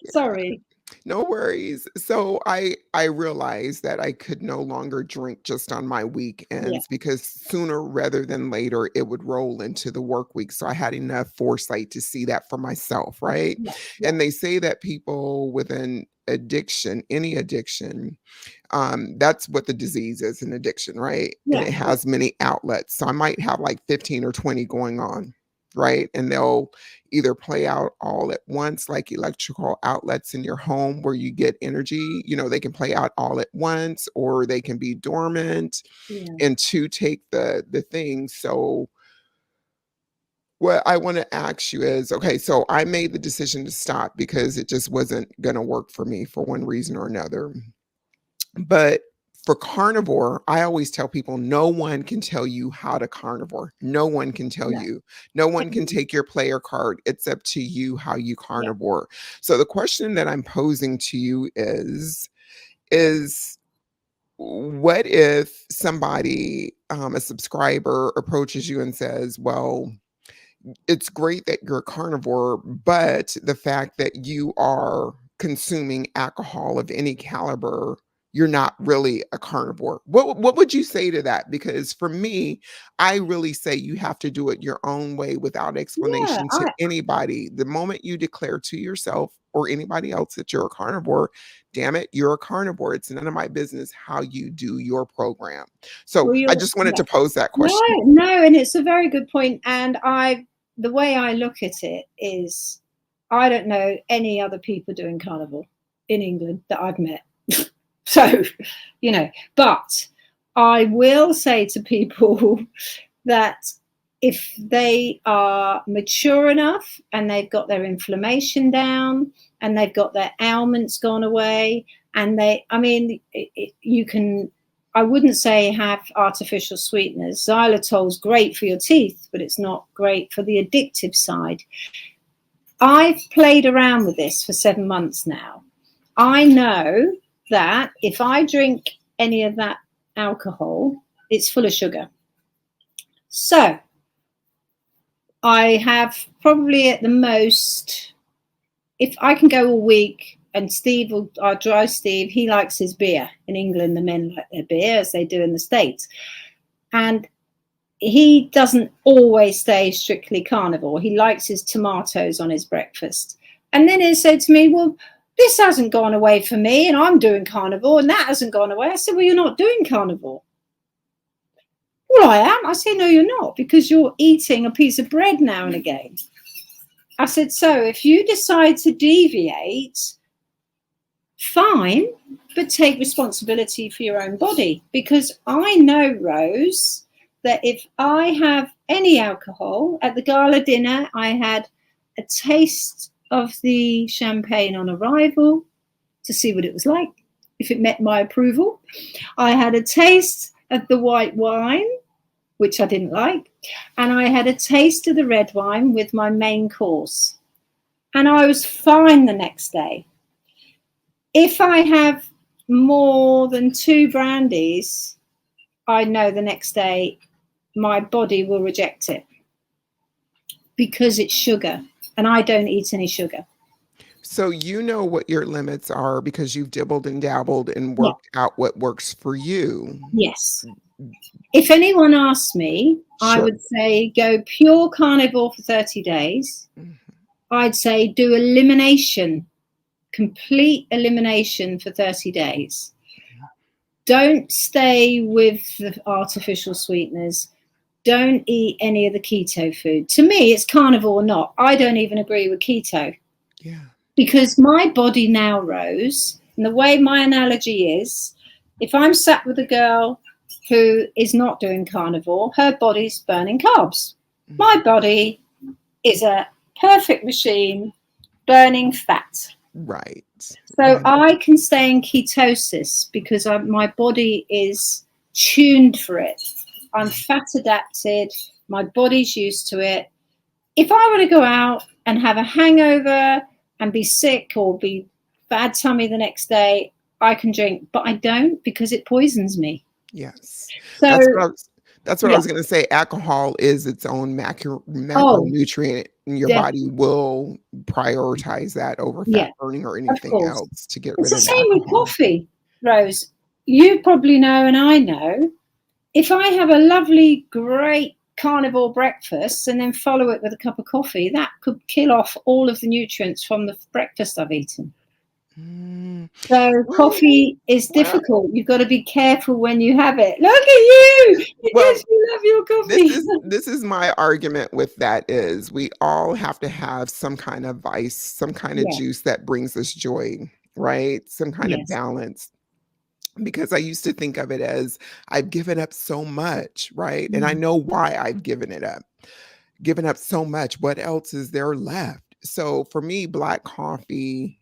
Sorry. No worries. So I realized that I could no longer drink just on my Yeah, weekends because sooner rather than later it would roll into the work week. So I had enough foresight to see that for myself, right? yeah, yeah, And they say that people with an addiction, any addiction, that's what the disease is, an addiction, right? And yeah, it yeah, has many outlets. So I might have like 15 or 20 going on, right? And they'll either play out all at once, like electrical outlets in your home where you get energy, they can play out all at once, or they can be dormant yeah, and to take the thing. So what I want to ask you is, okay, so I made the decision to stop because it just wasn't going to work for me for one reason or another. But for carnivore, I always tell people no one can tell you how to carnivore. No one can tell no, you. No one can take your player card. It's up to you how you yeah, carnivore. So the question that I'm posing to you is what if somebody, a subscriber approaches you and says, well, it's great that you're a carnivore, but the fact that you are consuming alcohol of any caliber, you're not really a carnivore. What would you say to that? Because for me, I really say you have to do it your own way without yeah. explanation to anybody. The moment you declare to yourself or anybody else that you're a carnivore, damn it, you're a carnivore. It's none of my business how you do your program. So Well, I you're, just wanted yeah. to pose that No, question. no, and it's a very good point. And the way I look at it is, I don't know any other people doing carnival in England that I've met. So, but I will say to people that if they are mature enough and they've got their inflammation down and they've got their ailments gone away, and you can, I wouldn't say have artificial sweeteners. Xylitol's great for your teeth, but it's not great for the addictive side. I've played around with this for 7 months now. I know that if I drink any of that alcohol, it's full of sugar. So I have probably at the most, if I can go a week, and our dry Steve, he likes his beer. In England, the men like their beer as they do in the States. And he doesn't always stay strictly carnivore. He likes his tomatoes on his breakfast. And then he said to me, well, this hasn't gone away for me, and I'm doing carnivore, and that hasn't gone away. I said, well, you're not doing carnivore. Well, I am. I said, no, you're not, because you're eating a piece of bread now and again. I said, so if you decide to deviate, fine, but take responsibility for your own body. Because I know, Rose, that if I have any alcohol at the gala dinner, I had a taste of the champagne on arrival to see what it was like, if it met my approval. I had a taste of the white wine, which I didn't like, and I had a taste of the red wine with my main course. And I was fine the next day. If I have more than 2 brandies, I know the next day my body will reject it because it's sugar, and I don't eat any sugar. So you know what your limits are because you've dibbled and dabbled and Yeah. worked out what works for you. Yes. If anyone asks me, I Sure. would say go pure carnivore for 30 days. Mhm. I'd say do elimination, complete elimination for 30 days. Don't stay with the artificial sweeteners. Don't eat any of the keto food. To me, it's carnivore or not. I don't even agree with keto Yeah. because my body now, Rose, and the way my analogy is, if I'm sat with a girl who is not doing carnivore, her body's burning carbs. My body is a perfect machine burning fat. Right. So I can stay in ketosis because my body is tuned for it. I'm fat adapted. My body's used to it. If I were to go out and have a hangover and be sick or be bad tummy the next day, I can drink, but I don't because it poisons me. Yes. So That's what I was going to say. Alcohol is its own macronutrient, and your body will prioritize that over fat burning or anything else to get rid of It's the the same with coffee, Rose. You probably know, and I know, if I have a lovely, great carnivore breakfast and then follow it with a cup of coffee, that could kill off all of the nutrients from the breakfast I've eaten. So coffee is difficult. You've got to be careful when you have it. Look at you! Because you love your coffee. This is my argument with that is we all have to have some kind of vice, some kind of juice that brings us joy, right? Some kind of balance. Because I used to think of it as I've given up so much, right? And I know why I've given up so much. What else is there left? So for me, black coffee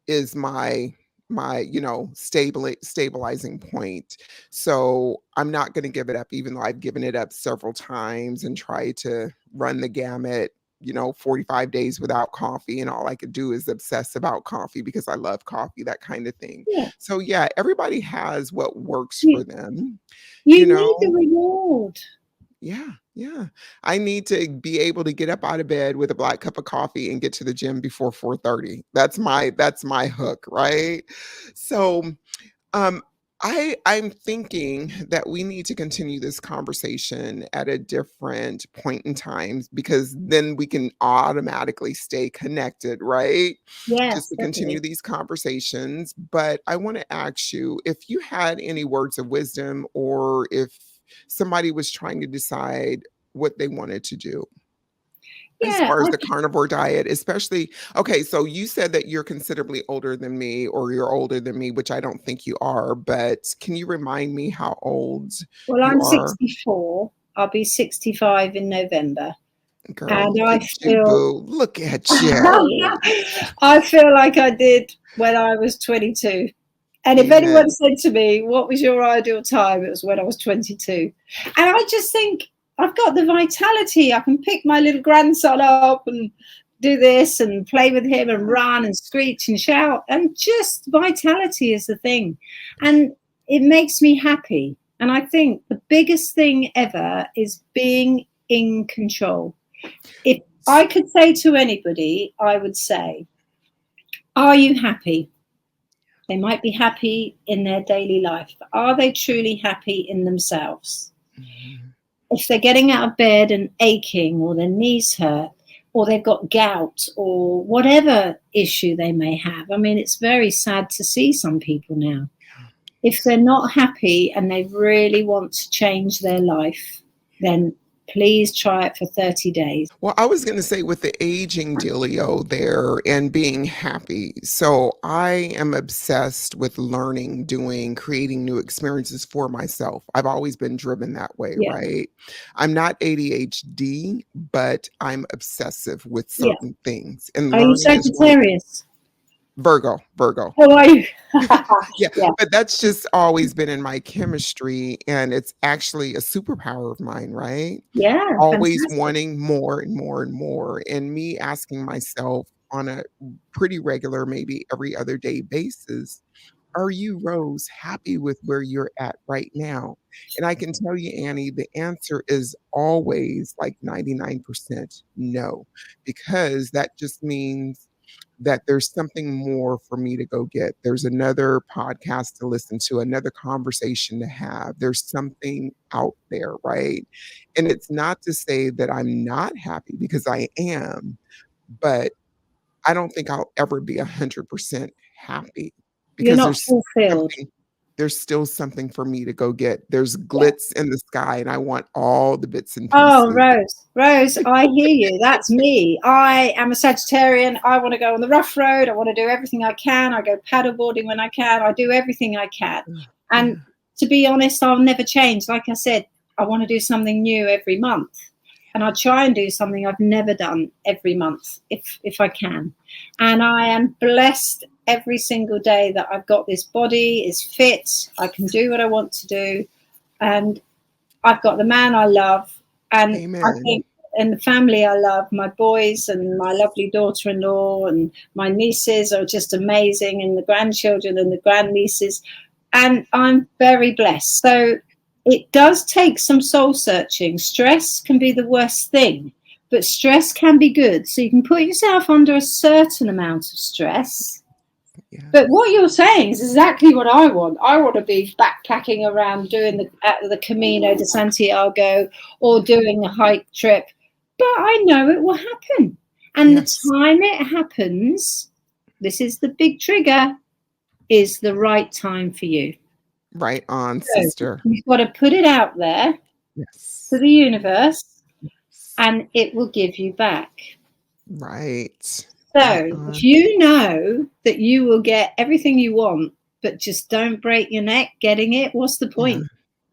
is my stabilizing point. So I'm not going to give it up, even though I've given it up several times and tried to run the gamut, 45 days without coffee, and all I could do is obsess about coffee because I love coffee, that kind of thing. So yeah, everybody has what works for them. You need the reward. Yeah. I need to be able to get up out of bed with a black cup of coffee and get to the gym before 4:30. That's my hook, right? So, I'm thinking that we need to continue this conversation at a different point in time because then we can automatically stay connected, right? Yes, just to continue these conversations. But I want to ask you if you had any words of wisdom or if somebody was trying to decide what they wanted to do as far as the carnivore diet, especially. Okay, so you said that you're considerably older than me, or you're older than me, which I don't think you are, but can you remind me how old Well, you I'm are? 64. I'll be 65 in November. Girl, and look I at feel, you, boo. Look at you. I feel like I did when I was 22. And if anyone said to me, what was your ideal time? It was when I was 22. And I just think I've got the vitality. I can pick my little grandson up and do this and play with him and run and screech and shout. And just vitality is the thing. And it makes me happy. And I think the biggest thing ever is being in control. If I could say to anybody, I would say, are you happy? They might be happy in their daily life, but are they truly happy in themselves? If they're getting out of bed and aching, or their knees hurt, or they've got gout, or whatever issue they may have. I mean, it's very sad to see some people now. If they're not happy and they really want to change their life, then please try it for 30 days. Well, I was going to say with the aging dealio there and being happy. So I am obsessed with learning, doing, creating new experiences for myself. I've always been driven that way, right? I'm not ADHD, but I'm obsessive with certain things. And are you Sagittarius? Virgo. How are you? But that's just always been in my chemistry, and it's actually a superpower of mine, right? Always wanting more and more and more, and me asking myself on a pretty regular, maybe every other day basis, are you, Rose, happy with where you're at right now? And I can tell you, Annie, the answer is always like 99% no, because that just means that there's something more for me to go get. There's another podcast to listen to, another conversation to have. There's something out there, right? And it's not to say that I'm not happy because I am, but I don't think I'll ever be 100% happy You're because not fulfilled. There's still something for me to go get. There's glitz in the sky, and I want all the bits and pieces. Oh, Rose, I hear you. That's me. I am a Sagittarian. I want to go on the rough road. I want to do everything I can. I go paddleboarding when I can. I do everything I can. And to be honest, I'll never change. Like I said, I want to do something new every month. And I try and do something I've never done every month, if I can. And I am blessed every single day that I've got this body, is fit, I can do what I want to do. And I've got the man I love. And Amen. I think, and the family I love, my boys and my lovely daughter-in-law and my nieces are just amazing, and the grandchildren and the grandnieces. And I'm very blessed. So it does take some soul searching. Stress can be the worst thing, but stress can be good. So you can put yourself under a certain amount of stress. Yeah. But what you're saying is exactly what I want. I want to be backpacking around doing the Camino de Santiago or doing a hike trip. But I know it will happen. And Yes. the time it happens, this is the big trigger, is the right time for you. Right on, So sister. you've got to put it out there Yes. to the universe, Yes. and it will give you back. Right. So if you know that you will get everything you want, but just don't break your neck getting it, what's the point? Yeah.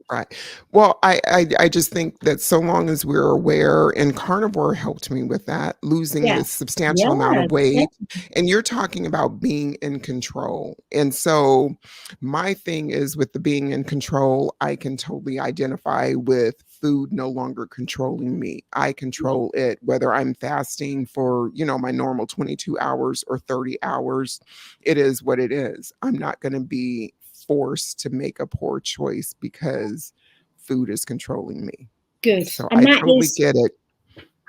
Right. Well, I just think that so long as we're aware, and carnivore helped me with that, losing Yeah. this substantial amount of weight. Yeah. And you're talking about being in control. And so my thing is with the being in control, I can totally identify with food no longer controlling me. I control it, whether I'm fasting for, my normal 22 hours or 30 hours. It is what it is. I'm not going to be forced to make a poor choice because food is controlling me. Good. So And I that totally is get it.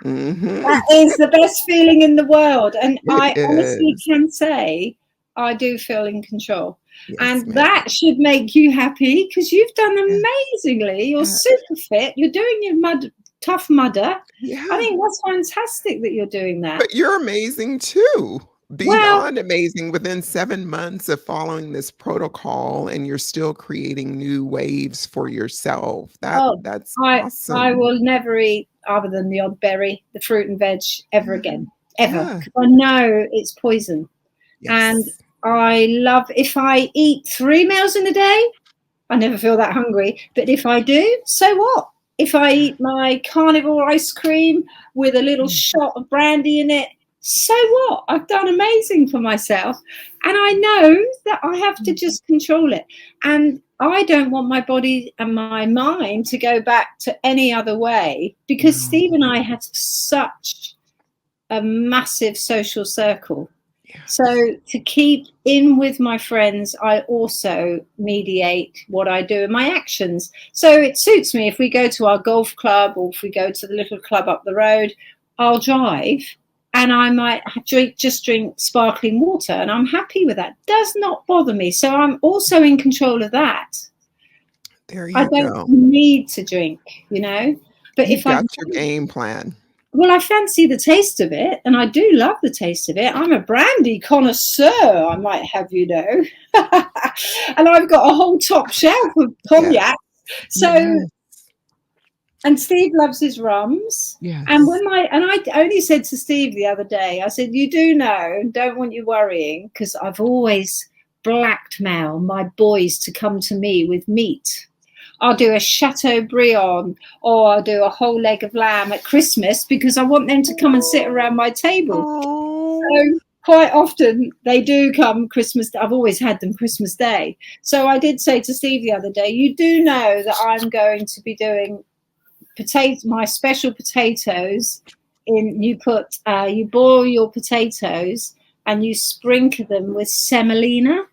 Mhm. that is the best feeling in the world. And I It honestly is. can say I do feel in control. Yes, And ma'am. that should make you happy because you've done Yeah. amazingly. You're Yeah. super fit. You're doing your tough mudder. Yeah. I think that's fantastic that you're doing that. But you're amazing too. Well, Beyond amazing within 7 months of following this protocol, and you're still creating new waves for yourself. That's I awesome. will never eat, other than the odd berry, the fruit and veg ever again. Ever. Yeah. 'Cause I know it's poison. And Yes. I love, if I eat 3 meals in a day, I never feel that hungry. But if I do, so what? If I eat my carnivore ice cream with a little shot of brandy in it, so what? I've done amazing for myself. And I know that I have to just control it. And I don't want my body and my mind to go back to any other way, because No. Steve and I had such a massive social circle. Yeah. So to keep in with my friends, I also mediate what I do in my actions. So it suits me if we go to our golf club or if we go to the little club up the road, I'll drive and I might just drink sparkling water, and I'm happy with that. Does not bother me. So I'm also in control of that. There I you don't go. need to drink, but You've if I got your game plan. well, I fancy the taste of it, and I do love the taste of it. I'm a brandy connoisseur, I might have you know. And I've got a whole top shelf of cognac. So, Yes. and Steve loves his rums. Yes. And I only said to Steve the other day, I said, you do know, don't want you worrying, because I've always blackmailed my boys to come to me with meat. I'll do a Chateaubriand or I'll do a whole leg of lamb at Christmas because I want them to come and sit around my table. Oh. So quite often they do come Christmas. I've always had them Christmas Day. So I did say to Steve the other day, you do know that I'm going to be doing my special potatoes. You boil your potatoes and you sprinkle them with semolina.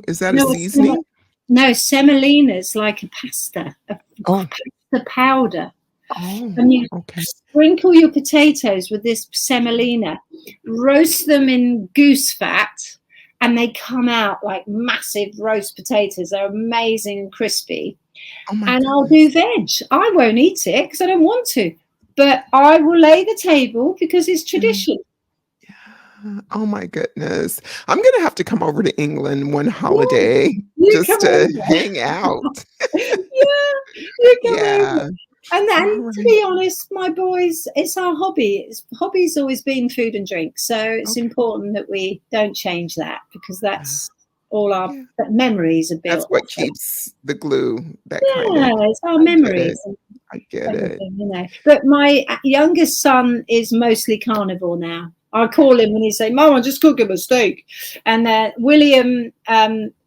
Is that a seasoning? No, semolina's like a pasta, a pasta powder. Oh, And you okay. sprinkle your potatoes with this semolina, roast them in goose fat, and they come out like massive roast potatoes. They're amazing and crispy. Oh my and goodness. I'll do veg. I won't eat it because I don't want to, but I will lay the table because it's tradition. Oh my goodness. I'm going to have to come over to England one holiday You just come to over. hang out. You come over. And then, All to right. be honest, my boys, it's our hobby. Hobby's always been food and drink. So it's important that we don't change that, because that's all our Yeah. memories are That's built. what keeps the glue, that kind of, Yeah, it's our I get it. memories. I get it. Everything, you know. But my youngest son is mostly carnivore now. I call him when he say, "Mom, I'm just cooking a steak." And William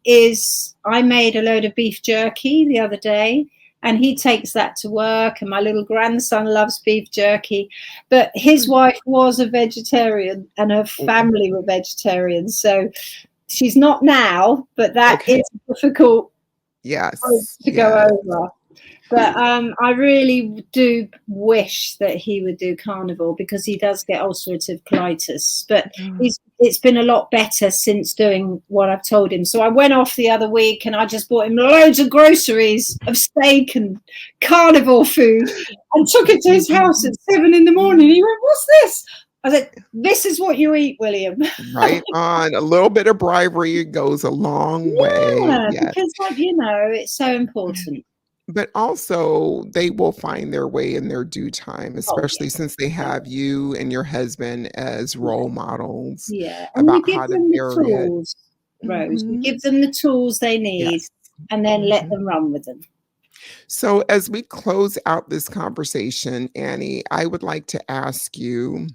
is. I made a load of beef jerky the other day, and he takes that to work. And my little grandson loves beef jerky, but his wife was a vegetarian, and her family were vegetarians. So she's not now, but that is difficult. Yes. To go over. But I really do wish that he would do carnivore, because he does get ulcerative colitis. But it's been a lot better since doing what I've told him. So I went off the other week and I just bought him loads of groceries of steak and carnivore food and took it to his house at 7 a.m. He went, "What's this?" I said, "This is what you eat, William." Right on. A little bit of bribery goes a long way. Yeah, because, like, you know, it's so important. But also, they will find their way in their due time, especially since they have you and your husband as role models And about you give how to them the bury it. tools, Rose. You give them the tools they need, and then let them run with them. So as we close out this conversation, Annie, I would like to ask you,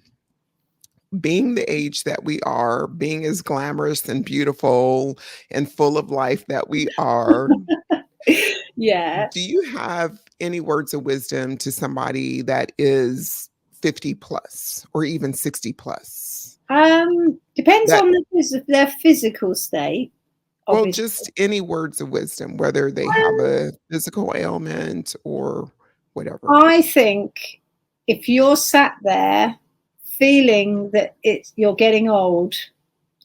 being the age that we are, being as glamorous and beautiful and full of life that we are, do you have any words of wisdom to somebody that is 50 plus or even 60 plus? Depends on their physical state. Well, Obviously. just any words of wisdom, whether they have a physical ailment or whatever. I think if you're sat there feeling that you're getting old,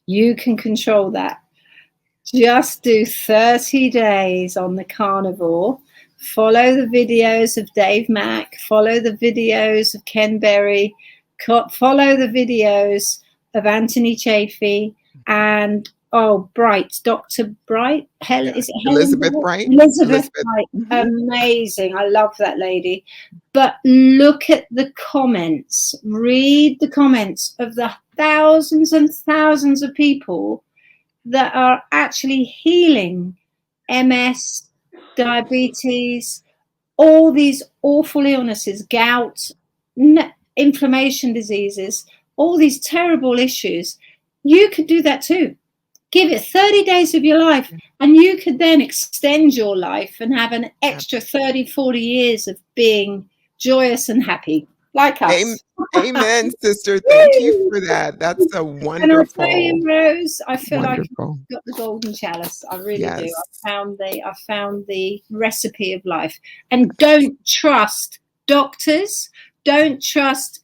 you can control that. Just do 30 days on the carnivore. Follow the videos of Dave Mack. Follow the videos of Ken Berry. Follow the videos of Anthony Chafee and Bright, Dr. Bright. Is it Elizabeth Bright? Elizabeth Bright. Amazing. I love that lady. But look at the comments. Read the comments of the thousands and thousands of people that are actually healing MS, diabetes, all these awful illnesses, gout, inflammation diseases, all these terrible issues. You could do that too. Give it 30 days of your life, and you could then extend your life and have an extra 30, 40 years of being joyous and happy, like us. Amen, sister. Thank you for that. That's a wonderful. And I tell you, Rose, I feel wonderful. like I've got the golden chalice. I really do. I found the recipe of life. And don't trust doctors. Don't trust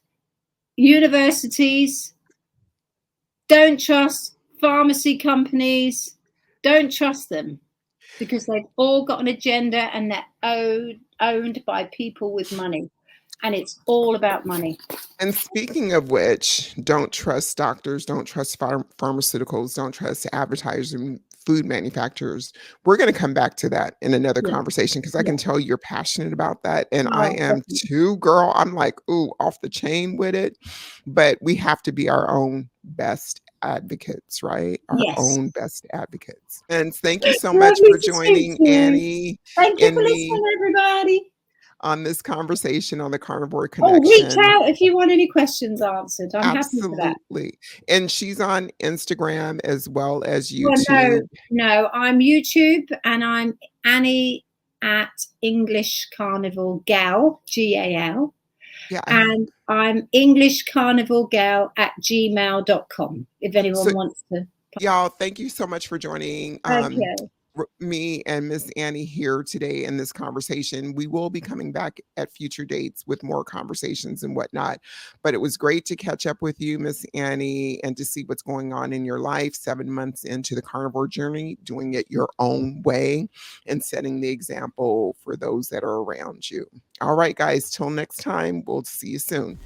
universities. Don't trust pharmacy companies. Don't trust them, because they've all got an agenda and they're owned by people with money. And it's all about money. And speaking of which, don't trust doctors, don't trust pharmaceuticals, don't trust advertisers and food manufacturers. We're going to come back to that in another conversation, because I can tell you're passionate about that. And I am too, girl. I'm like, ooh, off the chain with it. But we have to be our own best advocates, right? Our own best advocates. And thank you so much for joining Annie. Thank you for listening, everybody, on this conversation on the Carnivore Connection. Reach out if you want any questions answered. I'm happy for that. And she's on Instagram as well as YouTube. Well, no, I'm YouTube, and I'm Annie at English Carnivore Gal, GAL. And I'm English Carnivore Gal at gmail.com if anyone wants to. Y'all, thank you so much for joining me and Miss Annie here today in this conversation. We will be coming back at future dates with more conversations and whatnot, but it was great to catch up with you, Miss Annie, and to see what's going on in your life 7 months into the carnivore journey, doing it your own way and setting the example for those that are around you. All right, guys, till next time, we'll see you soon.